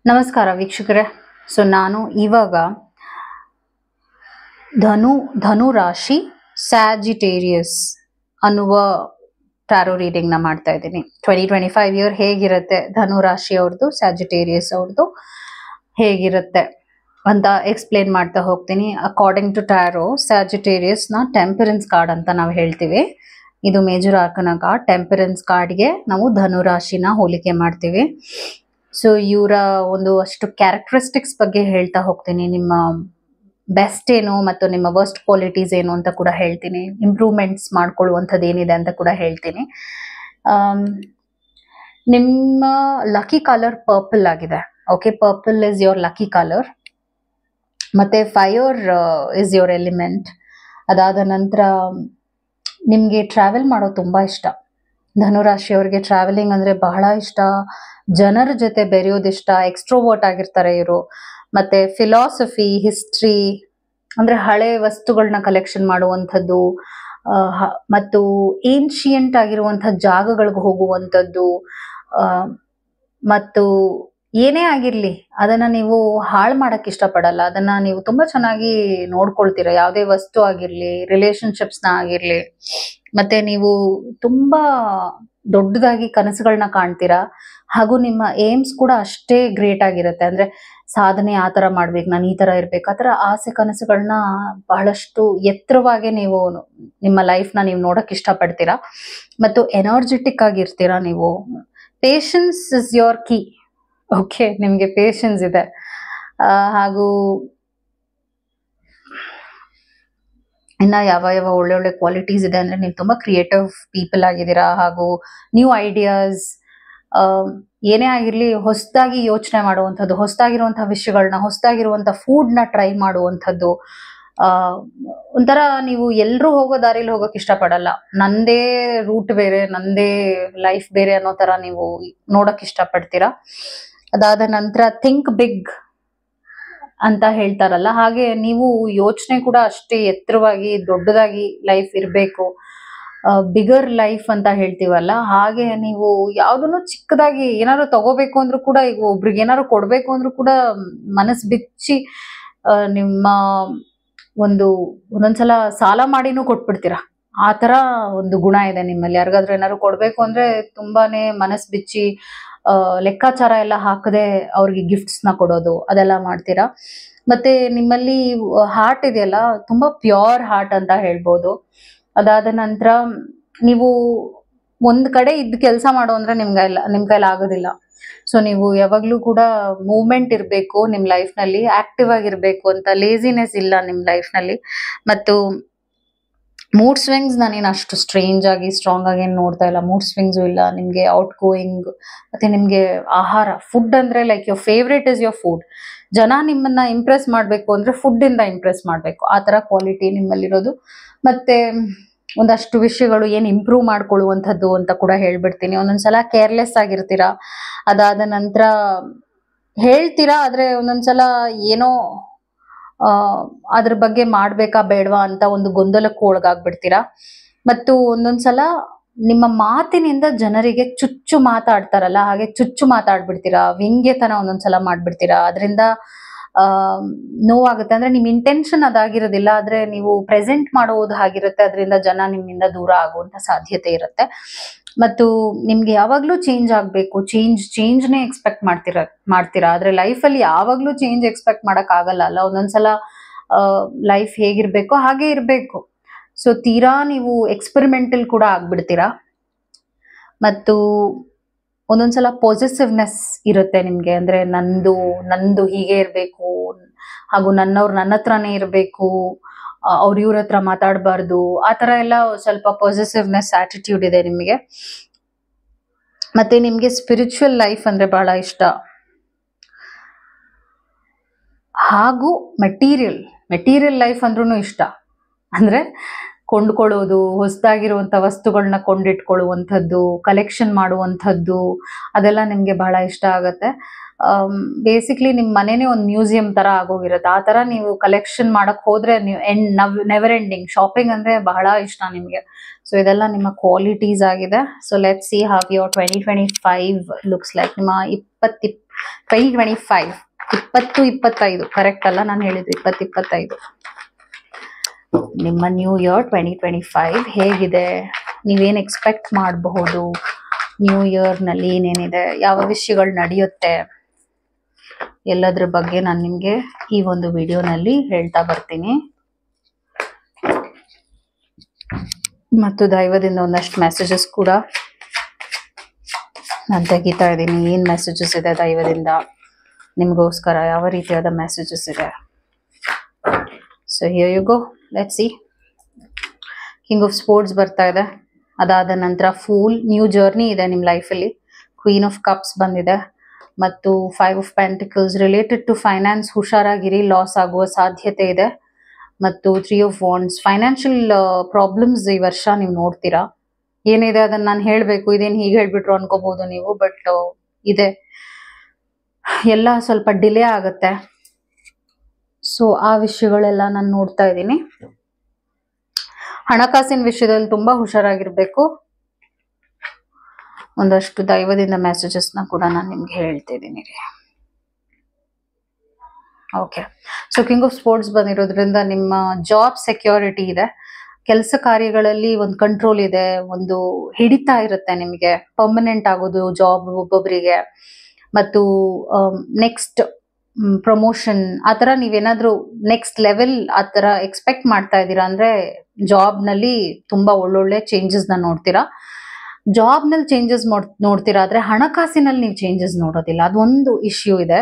ನಮಸ್ಕಾರ ವೀಕ್ಷಕರೇ. ಸೊ ನಾನು ಇವಾಗ ಧನು ರಾಶಿ ಸ್ಯಾಜಿಟೇರಿಯಸ್ ಅನ್ನುವ ಟ್ಯಾರೋ ರೀಡಿಂಗ್ ನ ಮಾಡ್ತಾ ಇದ್ದೀನಿ. 2025 ಇಯರ್ ಹೇಗಿರುತ್ತೆ, ಧನು ರಾಶಿ ಅವ್ರದ್ದು, ಸ್ಯಾಜಿಟೇರಿಯಸ್ ಅವ್ರದ್ದು ಹೇಗಿರುತ್ತೆ ಅಂತ ಎಕ್ಸ್ಪ್ಲೇನ್ ಮಾಡ್ತಾ ಹೋಗ್ತೀನಿ. ಅಕಾರ್ಡಿಂಗ್ ಟು ಟ್ಯಾರೋ, ಸ್ಯಾಜಿಟೇರಿಯಸ್ ನ ಟೆಂಪರೆನ್ಸ್ ಕಾರ್ಡ್ ಅಂತ ನಾವು ಹೇಳ್ತೀವಿ. ಇದು ಮೇಜರ್ ಆರ್ಕನ ಕಾರ್ಡ್. ಟೆಂಪರೆನ್ಸ್ ಕಾರ್ಡ್ಗೆ ನಾವು ಧನು ರಾಶಿನ ಹೋಲಿಕೆ ಮಾಡ್ತೀವಿ. ಸೊ ಇವರ ಒಂದು ಅಷ್ಟು ಕ್ಯಾರೆಕ್ಟರಿಸ್ಟಿಕ್ಸ್ ಬಗ್ಗೆ ಹೇಳ್ತಾ ಹೋಗ್ತೀನಿ. ನಿಮ್ಮ ಬೆಸ್ಟ್ ಏನು ಮತ್ತು ನಿಮ್ಮ ವರ್ಸ್ಟ್ ಕ್ವಾಲಿಟೀಸ್ ಏನು ಅಂತ ಕೂಡ ಹೇಳ್ತೀನಿ. ಇಂಪ್ರೂವ್ಮೆಂಟ್ಸ್ ಮಾಡ್ಕೊಳ್ಳುವಂಥದ್ದು ಏನಿದೆ ಅಂತ ಕೂಡ ಹೇಳ್ತೀನಿ. ನಿಮ್ಮ ಲಕ್ಕಿ ಕಲರ್ ಪರ್ಪಲ್ ಆಗಿದೆ. Okay, purple is your lucky colour. ಮತ್ತೆ ಫೈರ್ ಇಸ್ ಯೋರ್ ಎಲಿಮೆಂಟ್. ಅದಾದ ನಂತರ ನಿಮಗೆ ಟ್ರಾವೆಲ್ ಮಾಡೋದು ತುಂಬಾ ಇಷ್ಟ. ಧನುರಾಶಿಯವರಿಗೆ ಟ್ರಾವೆಲಿಂಗ್ ಅಂದ್ರೆ ಬಹಳ ಇಷ್ಟ. ಜನರ ಜೊತೆ ಬೆರೆಯೋದಿಷ್ಟ. ಎಕ್ಸ್ಟ್ರೋವರ್ಟ್ ಆಗಿರ್ತಾರೆ ಇವರು. ಮತ್ತೆ ಫಿಲಾಸಫಿ, ಹಿಸ್ಟ್ರಿ ಅಂದ್ರೆ ಹಳೆ ವಸ್ತುಗಳನ್ನ ಕಲೆಕ್ಷನ್ ಮಾಡುವಂಥದ್ದು, ಮತ್ತು ಏನ್ಶಿಯಂಟ್ ಆಗಿರುವಂತಹ ಜಾಗಗಳಿಗೆ ಹೋಗುವಂಥದ್ದು, ಮತ್ತು ಏನೇ ಆಗಿರ್ಲಿ ಅದನ್ನ ನೀವು ಹಾಳು ಮಾಡಕ್ ಇಷ್ಟಪಡಲ್ಲ. ಅದನ್ನ ನೀವು ತುಂಬಾ ಚೆನ್ನಾಗಿ ನೋಡ್ಕೊಳ್ತೀರಾ. ಯಾವುದೇ ವಸ್ತು ಆಗಿರ್ಲಿ, ರಿಲೇಶನ್ಶಿಪ್ಸ್ ನ ಆಗಿರ್ಲಿ. ಮತ್ತೆ ನೀವು ತುಂಬಾ ದೊಡ್ಡದಾಗಿ ಕನಸುಗಳನ್ನ ಕಾಣ್ತೀರಾ. ಹಾಗೂ ನಿಮ್ಮ ಏಮ್ಸ್ ಕೂಡ ಅಷ್ಟೇ ಗ್ರೇಟ್ ಆಗಿರುತ್ತೆ. ಅಂದ್ರೆ ಸಾಧನೆ ಆ ತರ ಮಾಡ್ಬೇಕು, ನಾನು ಈ ತರ ಇರ್ಬೇಕು, ಆ ತರ ಆಸೆ ಕನಸುಗಳನ್ನ ಬಹಳಷ್ಟು ಎತ್ತರವಾಗಿ ನೀವು ನಿಮ್ಮ ಲೈಫ್ ನ ನೀವು ನೋಡಕ್ ಇಷ್ಟಪಡ್ತೀರಾ. ಮತ್ತು ಎನರ್ಜೆಟಿಕ್ ಆಗಿರ್ತೀರಾ ನೀವು. Patience is your key. Okay, ನಿಮ್ಗೆ ಪೇಷನ್ಸ್ ಇದೆ. ಹಾಗೂ ಇನ್ನ ಯಾವ ಯಾವ ಒಳ್ಳೆ ಕ್ವಾಲಿಟೀಸ್ ಇದೆ ಅಂದ್ರೆ, ನೀವು ತುಂಬಾ ಕ್ರಿಯೇಟಿವ್ ಪೀಪಲ್ ಆಗಿದ್ದೀರಾ. ಹಾಗೂ ನ್ಯೂ ಐಡಿಯಾಸ್, ಏನೇ ಆಗಿರ್ಲಿ ಹೊಸದಾಗಿ ಯೋಚನೆ ಮಾಡುವಂಥದ್ದು, ಹೊಸದಾಗಿರುವಂತಹ ವಿಷಯಗಳನ್ನ, ಹೊಸದಾಗಿರುವಂತಹ ಫುಡ್ ನ ಟ್ರೈ ಮಾಡುವಂಥದ್ದು. ಒಂಥರ ನೀವು ಎಲ್ರೂ ಹೋಗೋ ದಾರಿಲಿ ಹೋಗಕ್ ಇಷ್ಟಪಡಲ್ಲ. ನಂದೇ ರೂಟ್ ಬೇರೆ, ನಂದೇ ಲೈಫ್ ಬೇರೆ ಅನ್ನೋ ತರ ನೀವು ನೋಡಕ್ ಇಷ್ಟಪಡ್ತೀರಾ. ಅದಾದ ನಂತರ ಥಿಂಕ್ ಬಿಗ್ ಅಂತ ಹೇಳ್ತಾರಲ್ಲ, ಹಾಗೆ ನೀವು ಯೋಚನೆ ಕೂಡ ಅಷ್ಟೇ ಎತ್ತರವಾಗಿ ದೊಡ್ಡದಾಗಿ ಲೈಫ್ ಇರಬೇಕು. ಬಿಗರ್ ಲೈಫ್ ಅಂತ ಹೇಳ್ತೀವಲ್ಲ, ಹಾಗೆ ನೀವು ಯಾವ್ದನ್ನು ಚಿಕ್ಕದಾಗಿ ಏನಾದ್ರು ತಗೋಬೇಕು ಅಂದ್ರೂ ಕೂಡ, ಈಗ ಒಬ್ರಿಗೆ ಏನಾದ್ರು ಕೊಡ್ಬೇಕು ಅಂದ್ರೂ ಕೂಡ ಮನಸ್ಸು ಬಿಚ್ಚಿ ನಿಮ್ಮ ಒಂದೊಂದ್ಸಲ ಸಾಲ ಮಾಡಿನೂ ಕೊಟ್ಬಿಡ್ತೀರಾ. ಆ ತರ ಒಂದು ಗುಣ ಇದೆ ನಿಮ್ಮಲ್ಲಿ. ಯಾರಿಗಾದ್ರೂ ಏನಾದ್ರು ಕೊಡ್ಬೇಕು ಅಂದ್ರೆ ತುಂಬಾನೇ ಮನಸ್ಸು ಬಿಚ್ಚಿ ಲೆಕ್ಕಾಚಾರ ಎಲ್ಲ ಹಾಕದೆ ಅವ್ರಿಗೆ ಗಿಫ್ಟ್ಸ್ ನ ಕೊಡೋದು, ಅದೆಲ್ಲ ಮಾಡ್ತೀರಾ. ಮತ್ತೆ ನಿಮ್ಮಲ್ಲಿ ಹಾರ್ಟ್ ಇದೆಯಲ್ಲ, ತುಂಬಾ ಪ್ಯೂರ್ ಹಾರ್ಟ್ ಅಂತ ಹೇಳ್ಬೋದು. ಅದಾದ ನಂತರ ನೀವು ಒಂದ್ ಕಡೆ ಇದ್ ಕೆಲಸ ಮಾಡೋ ಅಂದ್ರೆ ನಿಮ್ ಕೈಲಿ ಆಗೋದಿಲ್ಲ. ಸೊ ನೀವು ಯಾವಾಗ್ಲೂ ಕೂಡ ಮೂವ್ಮೆಂಟ್ ಇರ್ಬೇಕು ನಿಮ್ ಲೈಫ್ ನಲ್ಲಿ, ಆಕ್ಟಿವ್ ಆಗಿರ್ಬೇಕು ಅಂತ. ಲೇಸಿನೆಸ್ ಇಲ್ಲ ನಿಮ್ ಲೈಫ್ ನಲ್ಲಿ. ಮತ್ತು ಮೂಡ್ ಸ್ವಿಂಗ್ಸ್ ನಾನೇನು ಅಷ್ಟು ಸ್ಟ್ರೇಂಜ್ ಆಗಿ ಸ್ಟ್ರಾಂಗ್ ಆಗಿ ಏನ್ ನೋಡ್ತಾ ಇಲ್ಲ. ಮೂಡ್ ಸ್ವಿಂಗ್ಸು ಇಲ್ಲ ನಿಮ್ಗೆ. Out going. ಮತ್ತೆ ನಿಮ್ಗೆ ಆಹಾರ, ಫುಡ್ ಅಂದ್ರೆ like your favourite is your food. ಜನ ನಿಮ್ಮನ್ನ ಇಂಪ್ರೆಸ್ ಮಾಡ್ಬೇಕು ಅಂದ್ರೆ ಫುಡ್ ಇಂದ ಇಂಪ್ರೆಸ್ ಮಾಡ್ಬೇಕು, ಆ ತರ ಕ್ವಾಲಿಟಿ ನಿಮ್ಮಲ್ಲಿರೋದು. ಮತ್ತೆ ಒಂದಷ್ಟು ವಿಷಯಗಳು ಏನ್ ಇಂಪ್ರೂವ್ ಮಾಡ್ಕೊಳ್ಳುವಂಥದ್ದು ಅಂತ ಕೂಡ ಹೇಳ್ಬಿಡ್ತೀನಿ. ಒಂದೊಂದ್ಸಲ ಕೇರ್ಲೆಸ್ ಆಗಿರ್ತೀರಾ. ಅದಾದ ನಂತರ ಹೇಳ್ತೀರಾ, ಆದ್ರೆ ಒಂದೊಂದ್ಸಲ ಏನೋ ಅದ್ರ ಬಗ್ಗೆ ಮಾಡ್ಬೇಕಾ ಬೇಡವಾ ಅಂತ ಒಂದು ಗೊಂದಲಕ್ಕೆ ಒಳಗಾಗ್ಬಿಡ್ತೀರಾ. ಮತ್ತು ಒಂದೊಂದ್ಸಲ ನಿಮ್ಮ ಮಾತಿನಿಂದ ಜನರಿಗೆ ಚುಚ್ಚು ಮಾತಾಡ್ತಾರಲ್ಲ, ಹಾಗೆ ಚುಚ್ಚು ಮಾತಾಡ್ಬಿಡ್ತೀರಾ. ವ್ಯಂಗ್ಯತನ ಒಂದೊಂದ್ಸಲ ಮಾಡ್ಬಿಡ್ತೀರಾ. ಅದರಿಂದ ನೋವಾಗುತ್ತೆ. ಅಂದ್ರೆ ನಿಮ್ ಇಂಟೆನ್ಷನ್ ಅದಾಗಿರೋದಿಲ್ಲ, ಆದ್ರೆ ನೀವು ಪ್ರೆಸೆಂಟ್ ಮಾಡೋದು ಹಾಗಿರುತ್ತೆ. ಅದರಿಂದ ಜನ ನಿಮ್ಮಿಂದ ದೂರ ಆಗುವಂತ ಸಾಧ್ಯತೆ ಇರುತ್ತೆ. ಮತ್ತು ನಿಮ್ಗೆ ಯಾವಾಗ್ಲೂ ಚೇಂಜ್ ಆಗ್ಬೇಕು, ಚೇಂಜ್ನೇ ಎಕ್ಸ್ಪೆಕ್ಟ್ ಮಾಡ್ತೀರಾ. ಆದ್ರೆ ಲೈಫಲ್ಲಿ ಯಾವಾಗ್ಲೂ ಚೇಂಜ್ ಎಕ್ಸ್ಪೆಕ್ಟ್ ಮಾಡಕ್ ಆಗಲ್ಲ ಅಲ್ಲ. ಒಂದೊಂದ್ಸಲ ಲೈಫ್ ಹೇಗಿರ್ಬೇಕೋ ಹಾಗೆ ಇರ್ಬೇಕು. ಸೊ ತೀರಾ ನೀವು ಎಕ್ಸ್ಪೆರಿಮೆಂಟಲ್ ಕೂಡ ಆಗ್ಬಿಡ್ತೀರಾ. ಮತ್ತು ಒಂದೊಂದ್ಸಲ ಪಾಸಿಟಿವ್ನೆಸ್ ಇರುತ್ತೆ ನಿಮ್ಗೆ. ಅಂದ್ರೆ ನಂದು ಹೀಗೆ ಇರ್ಬೇಕು, ಹಾಗೂ ನನ್ನವ್ರು ನನ್ನ ಹತ್ರನೇ ಇರ್ಬೇಕು, ಇವ್ರ ಹತ್ರ ಮಾತಾಡಬಾರ್ದು, ಆ ತರ ಎಲ್ಲ ಸ್ವಲ್ಪ ಪಾಸಿಟಿವ್ನೆಸ್ ಆಟಿಟ್ಯೂಡ್ ಇದೆ ನಿಮಗೆ. ಮತ್ತೆ ನಿಮ್ಗೆ ಸ್ಪಿರಿಚುವಲ್ ಲೈಫ್ ಅಂದ್ರೆ ಬಹಳ ಇಷ್ಟ. ಹಾಗೂ ಮೆಟೀರಿಯಲ್ ಲೈಫ್ ಅಂದ್ರೂ ಇಷ್ಟ. ಅಂದ್ರೆ ಕೊಂಡ್ಕೊಳ್ಳೋದು, ಹೊಸದಾಗಿರುವಂತ ವಸ್ತುಗಳನ್ನ ಕೊಂಡಿಟ್ಕೊಳ್ಳುವಂಥದ್ದು, ಕಲೆಕ್ಷನ್ ಮಾಡುವಂಥದ್ದು, ಅದೆಲ್ಲ ನಿಮ್ಗೆ ಬಹಳ ಇಷ್ಟ ಆಗತ್ತೆ. ಬೇಸಿಕ್ಲಿ ನಿಮ್ ಮನೇನೆ ಒಂದು ಮ್ಯೂಸಿಯಂ ತರ ಆಗೋಗಿರುತ್ತೆ. ಆ ತರ ನೀವು ಕಲೆಕ್ಷನ್ ಮಾಡಕ್ ಹೋದ್ರೆ ನೆವರ್ ಎಂಡಿಂಗ್. ಶಾಪಿಂಗ್ ಅಂದ್ರೆ ಬಹಳ ಇಷ್ಟ ನಿಮ್ಗೆ. ಸೊ ಇದೆಲ್ಲ ನಿಮ್ಮ ಕ್ವಾಲಿಟೀಸ್ ಆಗಿದೆ. So let's see how your 2025 looks like. ನಿಮ್ಮ 2025 2025 ಕರೆಕ್ಟ್ ಅಲ್ಲ ನಾನು ಹೇಳಿದ್ದು 2025 ನಿಮ್ಮ ನ್ಯೂ ಇಯರ್ 2025 ಹೇಗಿದೆ, ನೀವೇನು ಎಕ್ಸ್ಪೆಕ್ಟ್ ಮಾಡಬಹುದು, ನ್ಯೂ ಇಯರ್ ನಲ್ಲಿ ಏನೇನಿದೆ, ಯಾವ ವಿಷಯಗಳು ನಡೆಯುತ್ತೆ, ಎಲ್ಲದ್ರ ಬಗ್ಗೆ ನಾನು ನಿಮ್ಗೆ ಈ ಒಂದು ವಿಡಿಯೋನಲ್ಲಿ ಹೇಳ್ತಾ ಬರ್ತೀನಿ. ಮತ್ತು ದೈವದಿಂದ ಒಂದಷ್ಟು ಮೆಸೇಜಸ್ ಕೂಡ ನಾನು ತೆಗಿತಾ ಇದ್ದೀನಿ. ಏನ್ ಮೆಸೇಜಸ್ ಇದೆ ದೈವದಿಂದ ನಿಮ್ಗೋಸ್ಕರ, ಯಾವ ರೀತಿಯಾದ ಮೆಸೇಜಸ್ ಇದೆ. So here you go, let's see. King of sports ಬರ್ತಾ ಇದೆ, ಅದಾದ ನಂತರ ಫೂಲ್, ನ್ಯೂ ಜರ್ನಿ ಇದೆ ನಿಮ್ಮ ಲೈಫಲ್ಲಿ. ಕ್ವೀನ್ ಆಫ್ ಕಪ್ಸ್ ಬಂದಿದೆ ಮತ್ತು 5 of pentacles. Related to finance ಹುಷಾರಾಗಿರಿ, ಲಾಸ್ ಆಗುವ ಸಾಧ್ಯತೆ ಇದೆ. ಮತ್ತು 3 ಆಫ್ ವಾಂಡ್ಸ್, ಫೈನಾನ್ಷಿಯಲ್ ಪ್ರಾಬ್ಲಮ್ಸ್ ಈ ವರ್ಷ ನೀವು ನೋಡ್ತೀರಾ. ಏನಿದೆ ಅದನ್ನ ನಾನು ಹೇಳ್ಬೇಕು, ಇದೇನು ಹೀಗೆ ಹೇಳ್ಬಿಟ್ರು ಅನ್ಕೋಬಹುದು ನೀವು, ಬಟ್ ಇದೆ, ಎಲ್ಲ ಸ್ವಲ್ಪ ಡಿಲೇ ಆಗುತ್ತೆ. ಸೊ ಆ ವಿಷಯಗಳೆಲ್ಲ ನಾನು ನೋಡ್ತಾ ಇದ್ದೀನಿ. ಹಣಕಾಸಿನ ವಿಷಯದಲ್ಲಿ ತುಂಬಾ ಹುಷಾರಾಗಿರ್ಬೇಕು. ಒಂದಷ್ಟು ದೈವದಿಂದ ಮೆಸೇಜಸ್ ನ ಕೂಡ ನಾನು ನಿಮ್ಗೆ ಹೇಳ್ತಿದ್ದೀನಿ. Okay, so king of sports ಬಂದಿರೋದ್ರಿಂದ ನಿಮ್ಮ ಜಾಬ್ ಸೆಕ್ಯೂರಿಟಿ ಇದೆ. ಕೆಲಸ ಕಾರ್ಯಗಳಲ್ಲಿ ಒಂದು ಕಂಟ್ರೋಲ್ ಇದೆ, ಒಂದು ಹಿಡಿತಾ ಇರುತ್ತೆ ನಿಮಗೆ. ಪರ್ಮನೆಂಟ್ ಆಗೋದು ಜಾಬ್ ಒಬ್ಬೊಬ್ಬರಿಗೆ, ಮತ್ತು ನೆಕ್ಸ್ಟ್ ಪ್ರಮೋಷನ್ ಆ ಥರ ನೀವೇನಾದ್ರೂ ನೆಕ್ಸ್ಟ್ ಲೆವೆಲ್ ಆ ಥರ ಎಕ್ಸ್ಪೆಕ್ಟ್ ಮಾಡ್ತಾ ಇದ್ದೀರಾ ಅಂದ್ರೆ ಜಾಬ್ ನಲ್ಲಿ ತುಂಬಾ ಒಳ್ಳೊಳ್ಳೆ ಚೇಂಜಸ್ ನ ನೋಡ್ತೀರಾ. ಜಾಬ್ ನಲ್ಲಿ ಚೇಂಜಸ್ ನೋಡ್ತೀರಾ, ಆದ್ರೆ ಹಣಕಾಸಿನಲ್ಲಿ ನೀವು ಚೇಂಜಸ್ ನೋಡೋದಿಲ್ಲ, ಅದೊಂದು ಇಶ್ಯೂ ಇದೆ.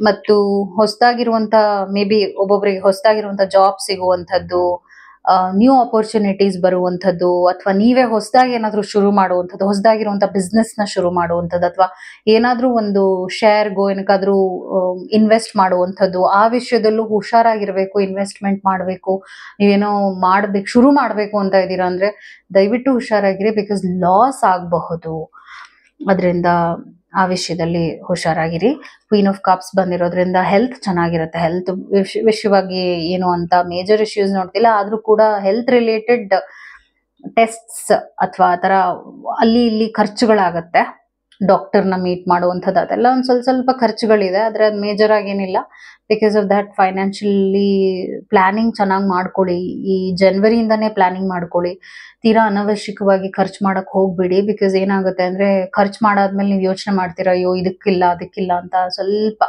ಮತ್ತು ಹೊಸದಾಗಿರುವಂತ, ಮೇ ಬಿ ಒಬ್ಬೊಬ್ಬರಿಗೆ ಹೊಸದಾಗಿರುವಂತ ಜಾಬ್ ಸಿಗುವಂಥದ್ದು, ನ್ಯೂ ಆಪರ್ಚುನಿಟೀಸ್ ಬರುವಂಥದ್ದು, ಅಥವಾ ನೀವೇ ಹೊಸದಾಗಿ ಏನಾದ್ರೂ ಶುರು ಮಾಡುವಂಥದ್ದು, ಹೊಸದಾಗಿರುವಂತ ಬಿಸ್ನೆಸ್ ನ ಶುರು ಮಾಡುವಂಥದ್ದು, ಅಥವಾ ಏನಾದ್ರೂ ಒಂದು ಶೇರ್ಗೋ ಏನಕ್ಕಾದ್ರೂ ಇನ್ವೆಸ್ಟ್ ಮಾಡುವಂಥದ್ದು, ಆ ವಿಷಯದಲ್ಲೂ ಹುಷಾರಾಗಿರ್ಬೇಕು. ಇನ್ವೆಸ್ಟ್ಮೆಂಟ್ ಮಾಡಬೇಕು, ನೀವೇನೋ ಮಾಡ್ಬೇಕು, ಶುರು ಮಾಡ್ಬೇಕು ಅಂತ ಇದ್ದೀರಾ ಅಂದ್ರೆ ದಯವಿಟ್ಟು ಹುಷಾರಾಗಿರಿ, ಬಿಕಾಸ್ ಲಾಸ್ ಆಗಬಹುದು. ಅದರಿಂದ ಆ ವಿಷಯದಲ್ಲಿ ಹುಷಾರಾಗಿರಿ. ಕ್ವೀನ್ ಆಫ್ ಕಪ್ಸ್ ಬಂದಿರೋದ್ರಿಂದ ಹೆಲ್ತ್ ಚೆನ್ನಾಗಿರುತ್ತೆ. ಹೆಲ್ತ್ ವಿಷಯವಾಗಿ ಏನು ಅಂತ ಮೇಜರ್ ಇಶ್ಯೂಸ್ ನೋಡ್ತಿಲ್ಲ, ಆದ್ರೂ ಕೂಡ ಹೆಲ್ತ್ ರಿಲೇಟೆಡ್ ಟೆಸ್ಟ್ಸ್ ಅಥವಾ ಆ ತರ ಅಲ್ಲಿ ಇಲ್ಲಿ ಖರ್ಚುಗಳಾಗತ್ತೆ. ಡಾಕ್ಟರ್ನ ಮೀಟ್ ಮಾಡುವಂಥದ್ದು ಅದೆಲ್ಲ ಒಂದು ಸ್ವಲ್ಪ ಖರ್ಚುಗಳಿದೆ, ಆದ್ರೆ ಅದು ಮೇಜರ್ ಆಗೇನಿಲ್ಲ. Because of that financially planning ಚೆನ್ನಾಗಿ ಮಾಡ್ಕೊಳ್ಳಿ. ಈ ಜನವರಿಯಿಂದಾನೇ ಪ್ಲಾನಿಂಗ್ ಮಾಡ್ಕೊಳ್ಳಿ. ತೀರಾ ಅನವಶ್ಯಕವಾಗಿ ಖರ್ಚು ಮಾಡಕ್ ಹೋಗ್ಬಿಡಿ. ಬಿಕಾಸ್ ಏನಾಗುತ್ತೆ ಅಂದ್ರೆ ಖರ್ಚು ಮಾಡಾದ್ಮೇಲೆ ನೀವು ಯೋಚನೆ ಮಾಡ್ತೀರಾ, ಅಯ್ಯೋ ಇದಕ್ಕಿಲ್ಲ ಅದಕ್ಕಿಲ್ಲ ಅಂತ. ಸ್ವಲ್ಪ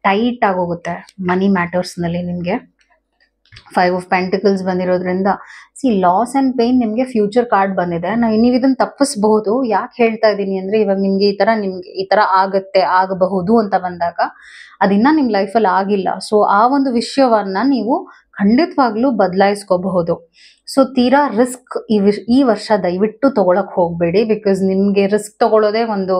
ಟೈಟ್ ಆಗೋಗುತ್ತೆ ಮನಿ ಮ್ಯಾಟರ್ಸ್ ನಲ್ಲಿ ನಿಮ್ಗೆ. 5 ಆಫ್ ಪೆಂಟಿಕಲ್ಸ್ ಬಂದಿರೋದ್ರಿಂದ ಲಾಸ್ ಅಂಡ್ ಪೇನ್ ನಿಮ್ಗೆ ಫ್ಯೂಚರ್ ಕಾರ್ಡ್ ಬಂದಿದೆ. ನೀವು ಇದನ್ನ ತಪ್ಪಿಸಬಹುದು. ಯಾಕೆ ಹೇಳ್ತಾ ಇದ್ದೀನಿ ಅಂದ್ರೆ, ಇವಾಗ ನಿಮ್ಗೆ ಈ ತರ ಆಗತ್ತೆ, ಆಗಬಹುದು ಅಂತ ಬಂದಾಗ ಅದಿನ್ನ ನಿಮ್ ಲೈಫಲ್ಲಿ ಆಗಿಲ್ಲ. ಸೊ ಆ ಒಂದು ವಿಷಯವನ್ನ ನೀವು ಖಂಡಿತವಾಗ್ಲೂ ಬದಲಾಯಿಸ್ಕೋಬಹುದು. ಸೊ ತೀರಾ ರಿಸ್ಕ್ ಈ ವರ್ಷ ದಯವಿಟ್ಟು ತಗೊಳಕ್ ಹೋಗ್ಬೇಡಿ. ಬಿಕಾಸ್ ನಿಮ್ಗೆ ರಿಸ್ಕ್ ತಗೊಳ್ಳೋದೇ ಒಂದು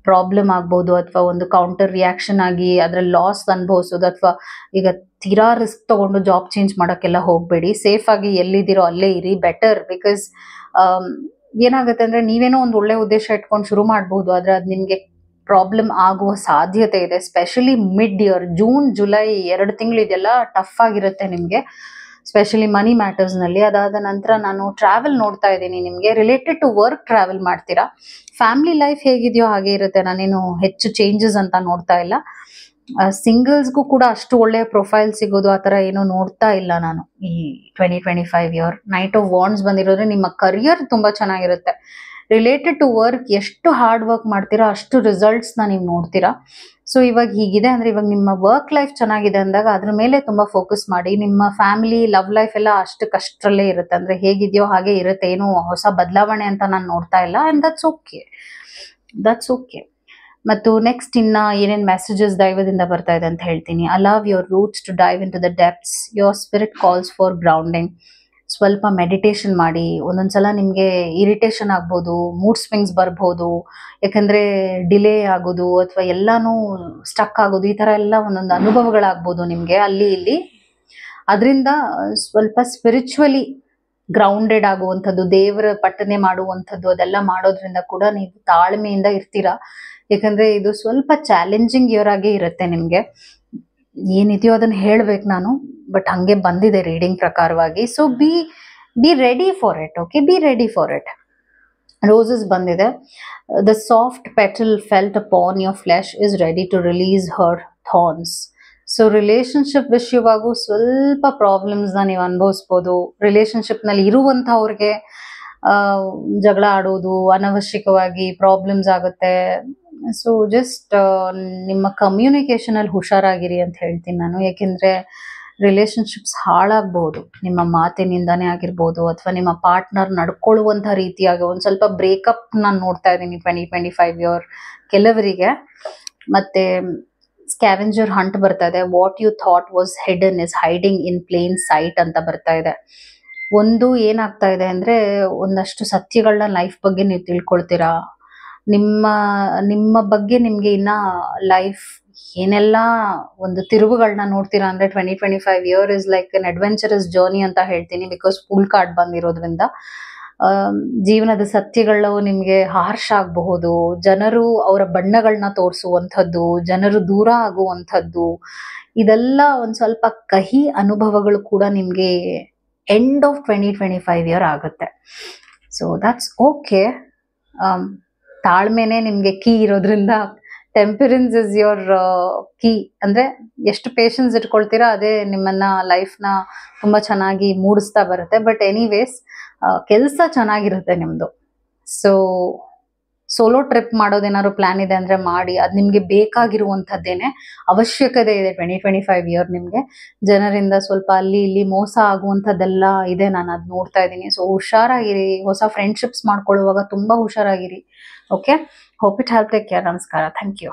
ಪ್ರಾಬ್ಲಮ್ ಆಗ್ಬಹುದು, ಅಥವಾ ಒಂದು ಕೌಂಟರ್ ರಿಯಾಕ್ಷನ್ ಆಗಿ ಅದ್ರಲ್ಲಿ ಲಾಸ್ ಅನುಭವಿಸೋದು, ಅಥವಾ ಈಗ ತೀರಾ ರಿಸ್ಕ್ ತಗೊಂಡು ಜಾಬ್ ಚೇಂಜ್ ಮಾಡಕ್ಕೆಲ್ಲ ಹೋಗ್ಬೇಡಿ. ಸೇಫ್ ಆಗಿ ಎಲ್ಲಿದ್ದೀರೋ ಅಲ್ಲೇ ಇರಿ, ಬೆಟರ್. ಬಿಕಾಸ್ ಏನಾಗುತ್ತೆ ಅಂದ್ರೆ, ನೀವೇನೋ ಒಂದು ಒಳ್ಳೆ ಉದ್ದೇಶ ಇಟ್ಕೊಂಡು ಶುರು ಮಾಡಬಹುದು, ಆದ್ರೆ ಅದು ನಿಮ್ಗೆ ಪ್ರಾಬ್ಲಮ್ ಆಗುವ ಸಾಧ್ಯತೆ ಇದೆ. Specially mid year, June July 2 ತಿಂಗಳು ಇದೆಲ್ಲ ಟಫ್ ಆಗಿರುತ್ತೆ ನಿಮ್ಗೆ, ಸ್ಪೆಷಲಿ ಮನಿ ಮ್ಯಾಟರ್ಸ್ ನಲ್ಲಿ. ಅದಾದ ನಂತರ ನಾನು ಟ್ರಾವೆಲ್ ನೋಡ್ತಾ ಇದ್ದೀನಿ ನಿಮ್ಗೆ. ರಿಲೇಟೆಡ್ ಟು ವರ್ಕ್ ಟ್ರಾವೆಲ್ ಮಾಡ್ತೀರಾ. ಫ್ಯಾಮಿಲಿ ಲೈಫ್ ಹೇಗಿದೆಯೋ ಹಾಗೆ ಇರುತ್ತೆ, ನಾನೇನು ಹೆಚ್ಚು ಚೇಂಜಸ್ ಅಂತ ನೋಡ್ತಾ ಇಲ್ಲ. ಸಿಂಗಲ್ಸ್ಗೂ ಕೂಡ ಅಷ್ಟು ಒಳ್ಳೆ ಪ್ರೊಫೈಲ್ ಸಿಗೋದು ಆ ಥರ ಏನೋ ನೋಡ್ತಾ ಇಲ್ಲ ನಾನು ಈ 2025 ಇಯರ್. ನೈಟ್ ಆಫ್ ವಾಂಡ್ಸ್ ಬಂದಿರೋದ್ರೆ ನಿಮ್ಮ ಕರಿಯರ್ ತುಂಬಾ ಚೆನ್ನಾಗಿರುತ್ತೆ. ರಿಲೇಟೆಡ್ ಟು ವರ್ಕ್ ಎಷ್ಟು ಹಾರ್ಡ್ ವರ್ಕ್ ಮಾಡ್ತೀರಾ ಅಷ್ಟು ರಿಸಲ್ಟ್ಸ್ನ ನೀವು ನೋಡ್ತೀರಾ. ಸೊ ಇವಾಗ ಹೀಗಿದೆ ಅಂದ್ರೆ, ಇವಾಗ ನಿಮ್ಮ ವರ್ಕ್ ಲೈಫ್ ಚೆನ್ನಾಗಿದೆ ಅಂದಾಗ ಅದ್ರ ಮೇಲೆ ತುಂಬಾ ಫೋಕಸ್ ಮಾಡಿ. ನಿಮ್ಮ ಫ್ಯಾಮಿಲಿ ಲವ್ ಲೈಫ್ ಎಲ್ಲ ಅಷ್ಟರಲ್ಲೇ ಇರುತ್ತೆ, ಅಂದ್ರೆ ಹೇಗಿದೆಯೋ ಹಾಗೆ ಇರುತ್ತೆ. ಏನು ಹೊಸ ಬದಲಾವಣೆ ಅಂತ ನಾನು ನೋಡ್ತಾ ಇಲ್ಲ. And that's okay. ಮತ್ತು ನೆಕ್ಸ್ಟ್ ಇನ್ನ ಏನೇನ್ ಮೆಸೇಜಸ್ ದೈವದಿಂದ ಬರ್ತಾ ಇದೆ ಅಂತ ಹೇಳ್ತೀನಿ. Allow your roots to dive into the depths. Your spirit calls for grounding. ಸ್ವಲ್ಪ ಮೆಡಿಟೇಷನ್ ಮಾಡಿ. ಒಂದೊಂದ್ಸಲ ನಿಮ್ಗೆ ಇರಿಟೇಷನ್ ಆಗ್ಬೋದು, ಮೂಡ್ ಸ್ವಿಂಗ್ಸ್ ಬರ್ಬೋದು, ಯಾಕಂದ್ರೆ ಡಿಲೇ ಆಗೋದು ಅಥವಾ ಎಲ್ಲಾನು ಸ್ಟಕ್ ಆಗೋದು, ಈ ತರ ಎಲ್ಲ ಒಂದೊಂದು ಅನುಭವಗಳಾಗ್ಬೋದು ನಿಮ್ಗೆ ಅಲ್ಲಿ ಇಲ್ಲಿ. ಅದರಿಂದ ಸ್ವಲ್ಪ ಸ್ಪಿರಿಚುವಲಿ ಗ್ರೌಂಡೆಡ್ ಆಗುವಂಥದ್ದು, ದೇವರ ಪಠನೆ ಮಾಡುವಂಥದ್ದು, ಅದೆಲ್ಲ ಮಾಡೋದ್ರಿಂದ ಕೂಡ ನೀವು ತಾಳ್ಮೆಯಿಂದ ಇರ್ತೀರಾ. ಯಾಕಂದ್ರೆ ಇದು ಸ್ವಲ್ಪ ಚಾಲೆಂಜಿಂಗ್ ಇಯರ್ ಆಗೇ ಇರುತ್ತೆ ನಿಮ್ಗೆ. ಏನಿದೆಯೋ ಅದನ್ನ ಹೇಳ್ಬೇಕು ನಾನು, ಬಟ್ ಹಂಗೆ ಬಂದಿದೆ ರೀಡಿಂಗ್ ಪ್ರಕಾರವಾಗಿ. So be ready for it. Okay, be ready for it. Roses ಬಂದಿದೆ. The soft petal felt upon your flesh is ready to release her thorns. So relationship ವಿಷಯವಾಗೂ ಸ್ವಲ್ಪ ಪ್ರಾಬ್ಲಮ್ಸ್ನ ನೀವು ಅನುಭವಿಸ್ಬೋದು. ರಿಲೇಶನ್ಶಿಪ್ನಲ್ಲಿ ಇರುವಂಥವ್ರಿಗೆ ಜಗಳ ಆಡೋದು, ಅನವಶ್ಯಕವಾಗಿ ಪ್ರಾಬ್ಲಮ್ಸ್ ಆಗುತ್ತೆ. ಸೊ ಜಸ್ಟ್ ನಿಮ್ಮ ಕಮ್ಯುನಿಕೇಷನಲ್ಲಿ ಹುಷಾರಾಗಿರಿ ಅಂತ ಹೇಳ್ತೀನಿ ನಾನು. ಯಾಕೆಂದರೆ ರಿಲೇಶನ್ಶಿಪ್ಸ್ ಹಾಳಾಗ್ಬೋದು ನಿಮ್ಮ ಮಾತಿನಿಂದಾನೇ ಆಗಿರ್ಬೋದು, ಅಥವಾ ನಿಮ್ಮ ಪಾರ್ಟ್ನರ್ ನಡ್ಕೊಳ್ಳುವಂಥ ರೀತಿಯಾಗಿ. ಒಂದು ಸ್ವಲ್ಪ ಬ್ರೇಕಪ್ ನಾನು ನೋಡ್ತಾ ಇದ್ದೀನಿ 20-25 ಇಯರ್ ಕೆಲವರಿಗೆ. ಮತ್ತು ಸ್ಕ್ಯಾವೆಂಜರ್ ಹಂಟ್ ಬರ್ತಾ ಇದೆ. What you thought was hidden is hiding in plain sight ಅಂತ ಬರ್ತಾ ಇದೆ. ಒಂದು ಏನಾಗ್ತಾ ಇದೆ ಅಂದರೆ, ಒಂದಷ್ಟು ಸತ್ಯಗಳನ್ನ ಲೈಫ್ ಬಗ್ಗೆ ನೀವು ತಿಳ್ಕೊಳ್ತೀರಾ. ನಿಮ್ಮ ಬಗ್ಗೆ ನಿಮಗೆ ಇನ್ನ ಲೈಫ್ ಏನೆಲ್ಲ ಒಂದು ತಿರುವುಗಳನ್ನ ನೋಡ್ತೀರಾ ಅಂದರೆ 20-25 year is like an adventurous journey ಅಂತ ಹೇಳ್ತೀನಿ. ಬಿಕಾಸ್ ಫುಲ್ ಕಾರ್ಡ್ ಬಂದಿರೋದ್ರಿಂದ ಜೀವನದ ಸತ್ಯಗಳು ನಿಮಗೆ ಹಾರ್ಷ್ ಆಗಬಹುದು. ಜನರು ಅವರ ಬಣ್ಣಗಳನ್ನ ತೋರಿಸುವಂಥದ್ದು, ಜನರು ದೂರ ಆಗುವಂಥದ್ದು, ಇದೆಲ್ಲ ಒಂದು ಸ್ವಲ್ಪ ಕಹಿ ಅನುಭವಗಳು ಕೂಡ ನಿಮಗೆ ಎಂಡ್ ಆಫ್ 20-25 ಇಯರ್ ಆಗುತ್ತೆ. So that's okay. ತಾಳ್ಮೆನೇ ನಿಮಗೆ ಕೀ ಇರೋದ್ರಿಂದ ಟೆಂಪರೆನ್ಸ್ ಇಸ್ ಯೋರ್ ಕೀ. ಅಂದರೆ ಎಷ್ಟು ಪೇಷನ್ಸ್ ಇಟ್ಕೊಳ್ತೀರಾ ಅದೇ ನಿಮ್ಮನ್ನ ಲೈಫ್ನ ತುಂಬ ಚೆನ್ನಾಗಿ ಮೂಡಿಸ್ತಾ ಬರುತ್ತೆ. ಬಟ್ ಎನಿವೇಸ್ ಕೆಲಸ ಚೆನ್ನಾಗಿರುತ್ತೆ ನಿಮ್ಮದು. ಸೊ ಸೋಲೋ ಟ್ರಿಪ್ ಮಾಡೋದೇನಾದ್ರು ಪ್ಲ್ಯಾನ್ ಇದೆ ಅಂದರೆ ಮಾಡಿ. ಅದು ನಿಮಗೆ ಬೇಕಾಗಿರುವಂಥದ್ದೇನೆ, ಅವಶ್ಯಕತೆ ಇದೆ 20-25 ಇಯರ್ ನಿಮಗೆ. ಜನರಿಂದ ಸ್ವಲ್ಪ ಅಲ್ಲಿ ಇಲ್ಲಿ ಮೋಸ ಆಗುವಂಥದ್ದೆಲ್ಲ ಇದೆ, ನಾನು ಅದು ನೋಡ್ತಾ ಇದ್ದೀನಿ. ಸೊ ಹುಷಾರಾಗಿರಿ. ಹೊಸ ಫ್ರೆಂಡ್ಶಿಪ್ಸ್ ಮಾಡ್ಕೊಳ್ಳುವಾಗ ತುಂಬ ಹುಷಾರಾಗಿರಿ. Okay, hope it help. Take care. ನಮಸ್ಕಾರ. Thank you.